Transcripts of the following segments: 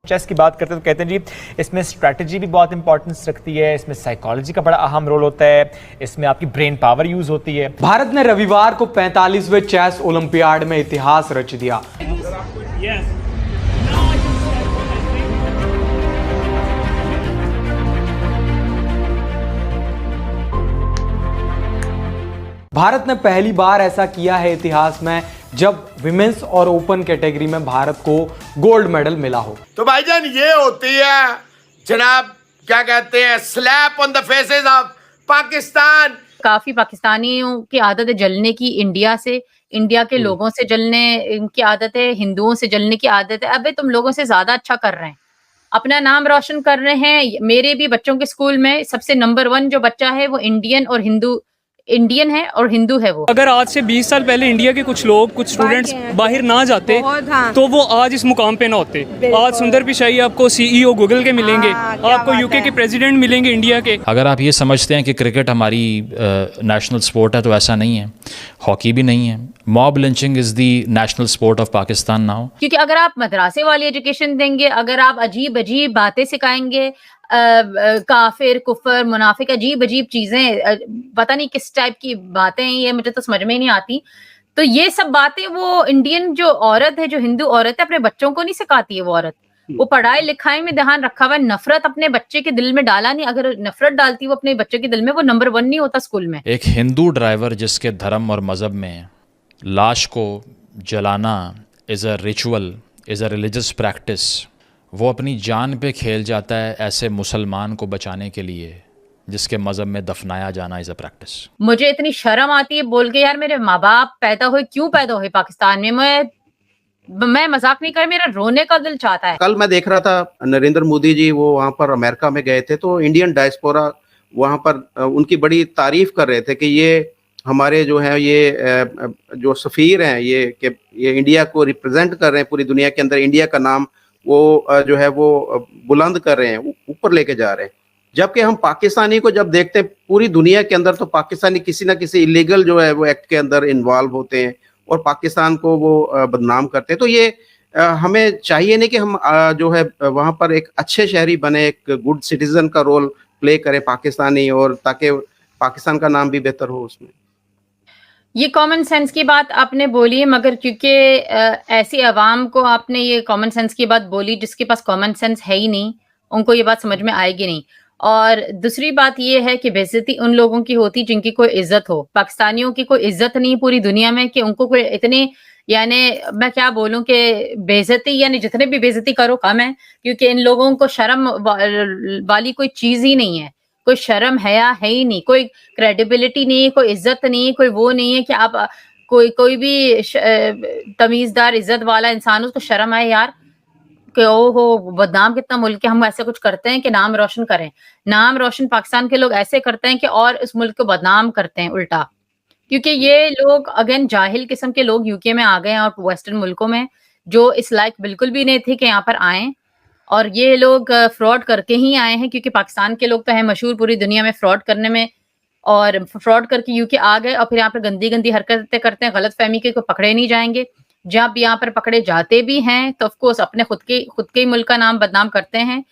Chess की बात करते हैं तो कहते हैं जी इसमें स्ट्रैटेजी भी बहुत इंपॉर्टेंस रखती है, इसमें साइकोलॉजी का बड़ा अहम रोल होता है, इसमें आपकी ब्रेन पावर यूज होती है। भारत ने रविवार को 45वें चेस ओलंपियाड में इतिहास रच दिया। भारत ने पहली बार ऐसा किया है इतिहास में जब विमेंस और ओपन कैटेगरी में भारत को गोल्ड मेडल मिला हो। तो भाईजान ये होती है जनाब क्या कहते हैं slap on the faces of Pakistan. काफी पाकिस्तानियों की आदत है जलने की इंडिया से, इंडिया के लोगों से जलने की आदत है, हिंदुओं से जलने की आदत है। अबे तुम लोगों से ज्यादा अच्छा कर रहे हैं, अपना नाम रोशन कर रहे हैं। मेरे भी बच्चों के स्कूल में सबसे नंबर 1 जो बच्चा है वो इंडियन है और हिंदू है। वो अगर आज से 20 साल पहले इंडिया के कुछ लोग, कुछ स्टूडेंट्स बाहर ना जाते तो वो आज इस मुकाम पे ना होते। आज सुंदर पिचाई आपको सीईओ गूगल के मिलेंगे, आपको यूके के प्रेसिडेंट मिलेंगे इंडिया के। अगर आप ये समझते हैं कि क्रिकेट हमारी नेशनल स्पोर्ट है तो ऐसा नहीं है, हॉकी भी नहीं है। Mob lynching is the national sport of Pakistan now. क्योंकि अगर आप मदरसे वाली एजुकेशन देंगे, अगर आप अजीब अजीब बातें सिखाएंगे, काफिर कुफर मुनाफिक अजीब अजीब चीजें, पता नहीं किस टाइप की बातें हैं ये, मुझे तो समझ में ही नहीं आती। तो ये सब बातें वो इंडियन जो औरत है, जो हिंदू औरत है, अपने बच्चों को नहीं सिखाती है। वो औरत वो पढ़ाई लिखाई में ध्यान रखा हुआ है, नफरत अपने बच्चे के दिल में डाला नहीं। अगर नफरत डालती वो अपने बच्चे के दिल में, वो नंबर 1 नहीं होता स्कूल में। एक हिंदू ड्राइवर जिसके धर्म और मजहब में लाश को जलाना is a ritual, is a religious practice, वो अपनी जान पे खेल जाता है ऐसे मुसलमान को बचाने के लिए जिसके मजहब में दफनाया जाना इज अ प्रैक्टिस। मुझे इतनी शर्म आती है बोल के, यार मेरे माँ बाप क्यों पैदा हुए पाकिस्तान में। मैं मजाक नहीं कर, मेरा रोने का दिल चाहता है। कल मैं देख रहा था नरेंद्र मोदी जी वो वहाँ पर अमेरिका में गए थे तो इंडियन डायस्पोरा वहाँ पर उनकी बड़ी तारीफ कर रहे थे कि ये हमारे जो है ये जो सफ़ीर हैं ये इंडिया को रिप्रेजेंट कर रहे हैं पूरी दुनिया के अंदर, इंडिया का नाम वो जो है वो बुलंद कर रहे हैं, ऊपर लेके जा रहे हैं। जबकि हम पाकिस्तानी को जब देखते हैं पूरी दुनिया के अंदर तो पाकिस्तानी किसी ना किसी इलीगल जो है वो एक्ट के अंदर इन्वॉल्व होते हैं और पाकिस्तान को वो बदनाम करते हैं। तो ये हमें चाहिए नहीं कि हम जो है वहाँ पर एक अच्छे शहरी बने, एक गुड सिटीजन का रोल प्ले करें पाकिस्तानी, और ताकि पाकिस्तान का नाम भी बेहतर हो उसमें। ये कॉमन सेंस की बात आपने बोली है, मगर क्योंकि ऐसी आवाम को आपने ये कॉमन सेंस की बात बोली जिसके पास कॉमन सेंस है ही नहीं, उनको ये बात समझ में आएगी नहीं। और दूसरी बात ये है कि बेइज्जती उन लोगों की होती जिनकी कोई इज्जत हो। पाकिस्तानियों की कोई इज्जत नहीं पूरी दुनिया में कि उनको कोई इतने, यानी मैं क्या बोलूं कि बेइज्जती, यानी जितने भी बेइज्जती करो कम है, क्योंकि इन लोगों को शर्म वाली कोई चीज ही नहीं है। कोई शर्म हया है ही नहीं, कोई क्रेडिबिलिटी नहीं है, कोई इज्जत नहीं है, कोई वो नहीं है कि आप कोई भी तमीजदार इज्जत वाला इंसान उसको शर्म आए यार कि ओहो बदनाम कितना मुल्क है, हम ऐसे कुछ करते हैं कि नाम रोशन करें। नाम रोशन पाकिस्तान के लोग ऐसे करते हैं कि और इस मुल्क को बदनाम करते हैं उल्टा, क्योंकि ये लोग अगेन जाहिल किस्म के लोग यूके में आ गए हैं और वेस्टर्न मुल्कों में जो इस लायक बिल्कुल भी नहीं थे कि यहाँ पर आए, और ये लोग फ्रॉड करके ही आए हैं। क्योंकि पाकिस्तान के लोग तो हैं मशहूर पूरी दुनिया में फ्रॉड करने में, और फ्रॉड करके यूके आ गए और फिर यहाँ पर गंदी गंदी हरकतें करते हैं, गलत फहमी के को पकड़े नहीं जाएंगे। जब यहाँ पर पकड़े जाते भी हैं तो ऑफकोर्स अपने खुद के ही मुल्क का नाम बदनाम करते हैं।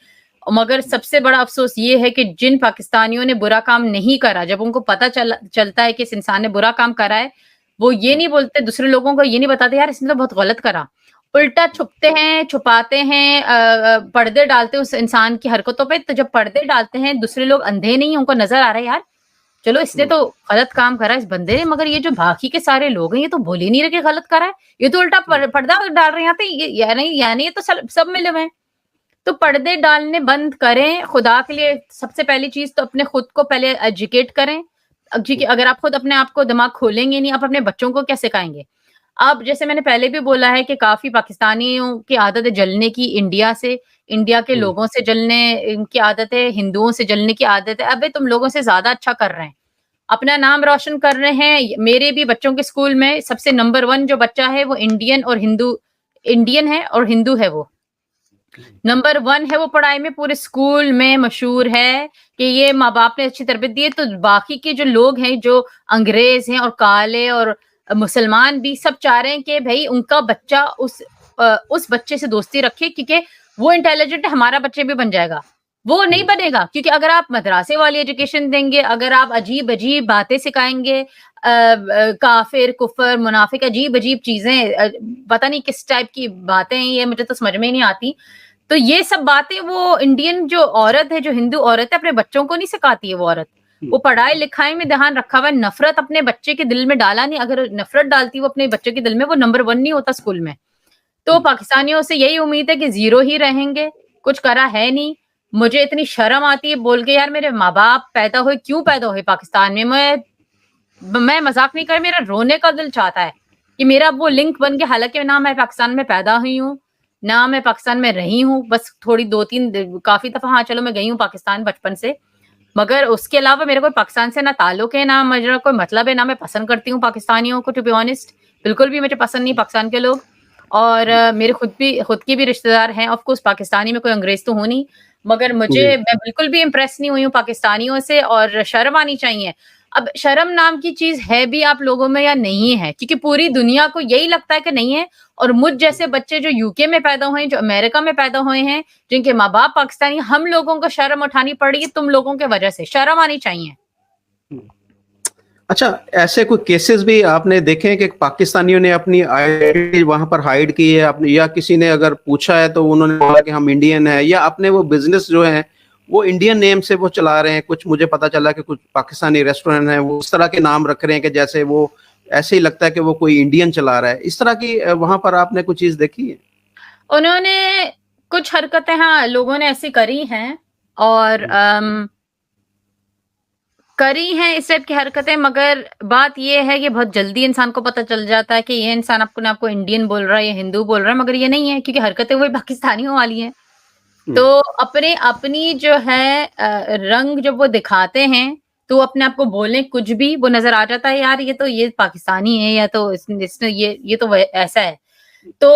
मगर सबसे बड़ा अफसोस ये है कि जिन पाकिस्तानियों ने बुरा काम नहीं करा, जब उनको पता चलता है कि इस इंसान ने बुरा काम करा है, वो ये नहीं बोलते, दूसरे लोगों को ये नहीं बताते यार इसने तो बहुत गलत करा, उल्टा छुपते हैं, छुपाते हैं, पर्दे डालते हैं उस इंसान की हरकतों पे। तो जब पर्दे डालते हैं दूसरे लोग अंधे नहीं, उनको नजर आ रहा है यार चलो इसने तो गलत काम करा इस बंदे ने, मगर ये जो बाकी के सारे लोग हैं ये तो बोल ही नहीं रहे कि गलत करा है, ये तो उल्टा पर्दा डाल रहे हैं यानी ये तो सब मिले हुए हैं। तो पर्दे डालने बंद करें खुदा के लिए। सबसे पहली चीज तो अपने खुद को पहले एजुकेट करें, क्योंकि अगर आप खुद अपने आप को दिमाग खोलेंगे नहीं, आप अपने बच्चों को क्या सिखाएंगे। अब जैसे मैंने पहले भी बोला है कि काफी पाकिस्तानियों की आदत है जलने की इंडिया से, इंडिया के लोगों से जलने की आदत है, हिंदुओं से जलने की आदत है। अबे तुम लोगों से ज्यादा अच्छा कर रहे हैं, अपना नाम रोशन कर रहे हैं। मेरे भी बच्चों के स्कूल में सबसे नंबर 1 जो बच्चा है वो इंडियन है और हिंदू है। वो नंबर 1 है, वो पढ़ाई में पूरे स्कूल में मशहूर है कि ये माँ बाप ने अच्छी तरबियत दी है। तो बाकी के जो लोग हैं जो अंग्रेज हैं और काले और मुसलमान भी सब चाह रहे हैं कि भाई उनका बच्चा उस बच्चे से दोस्ती रखे, क्योंकि वो इंटेलिजेंट है, हमारा बच्चे भी बन जाएगा। वो नहीं बनेगा, क्योंकि अगर आप मदरासे वाली एजुकेशन देंगे, अगर आप अजीब अजीब बातें सिखाएंगे, काफिर कुफर मुनाफिक अजीब अजीब चीजें, पता नहीं किस टाइप की बातें हैं ये, मुझे तो समझ में ही नहीं आती। तो ये सब बातें वो इंडियन जो औरत है, जो हिंदू औरत है, अपने बच्चों को नहीं सिखाती है। वो औरत, वो पढ़ाई लिखाई में ध्यान रखा हुआ है, नफरत अपने बच्चे के दिल में डाला नहीं। अगर नफरत डालती वो अपने बच्चे के दिल में, वो नंबर 1 नहीं होता स्कूल में। तो पाकिस्तानियों से यही उम्मीद है कि 0 ही रहेंगे, कुछ करा है नहीं। मुझे इतनी शर्म आती है बोल के, यार मेरे माँ बाप पैदा हुए, क्यों पैदा हुए पाकिस्तान में? मैं मजाक नहीं कर, मेरा रोने का दिल चाहता है कि मेरा वो लिंक बन गया। हालांकि ना मैं पाकिस्तान में पैदा हुई हूँ, ना मैं पाकिस्तान में रही हूँ, बस थोड़ी 2-3 काफी दफा हाँ चलो मैं गई हूँ पाकिस्तान बचपन से, मगर उसके अलावा मेरा कोई पाकिस्तान से ना ताल्लुक है, ना मेरा कोई मतलब है, ना मैं पसंद करती हूँ पाकिस्तानियों को। टू बी ऑनेस्ट, बिल्कुल भी मुझे पसंद नहीं पाकिस्तान के लोग। और मेरे खुद की भी रिश्तेदार हैं ऑफ कोर्स पाकिस्तानी में, कोई अंग्रेज तो हूं नहीं, मगर मैं बिल्कुल भी इम्प्रेस नहीं हुई हूँ पाकिस्तानियों से, और शर्म आनी चाहिए। अब शर्म नाम की चीज है भी आप लोगों में या नहीं है, क्योंकि पूरी दुनिया को यही लगता है कि नहीं है। और मुझ जैसे बच्चे जो यूके में पैदा हुए हैं, जो अमेरिका में पैदा हुए हैं, जिनके माँ बाप पाकिस्तानी, हम लोगों को शर्म उठानी पड़ी है तुम लोगों के वजह से। शर्म आनी चाहिए। अच्छा, ऐसे कोई केसेस भी आपने देखे हैं कि पाकिस्तानियों ने अपनी आइडेंटिटी वहां पर हाइड की है अपनी, या किसी ने अगर पूछा है तो उन्होंने बोला कि हम इंडियन है, या अपने वो बिजनेस जो है वो इंडियन नेम से वो चला रहे हैं? कुछ मुझे पता चला कि कुछ पाकिस्तानी रेस्टोरेंट हैं वो उस तरह के नाम रख रहे हैं कि जैसे वो ऐसे ही लगता है कि वो कोई इंडियन चला रहा है। इस तरह की वहां पर आपने कुछ चीज देखी है? उन्होंने कुछ हरकतें, हाँ लोगों ने ऐसी करी हैं, और करी हैं इस टाइप की हरकतें, मगर बात ये है कि बहुत जल्दी इंसान को पता चल जाता है कि ये इंसान आपको इंडियन बोल रहा है या हिंदू बोल रहा है, मगर ये नहीं है, क्योंकि हरकतें वही पाकिस्तानियों वाली हैं। तो अपनी जो है रंग जब वो दिखाते हैं तो अपने आप को बोले कुछ भी, वो नजर आ जाता है यार ये पाकिस्तानी है, या तो इसने ये तो ऐसा है। तो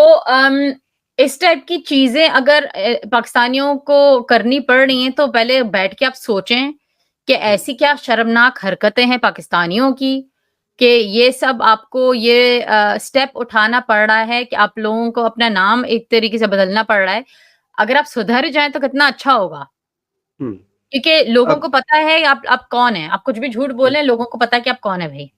इस टाइप की चीजें अगर पाकिस्तानियों को करनी पड़ रही हैं, तो पहले बैठ के आप सोचें कि ऐसी क्या शर्मनाक हरकतें हैं पाकिस्तानियों की, कि ये सब आपको ये स्टेप उठाना पड़ रहा है, कि आप लोगों को अपना नाम एक तरीके से बदलना पड़ रहा है। अगर आप सुधर जाएं तो कितना अच्छा होगा, क्योंकि लोगों को पता है आप कौन है। आप कुछ भी झूठ बोलें, लोगों को पता है कि आप कौन है भाई।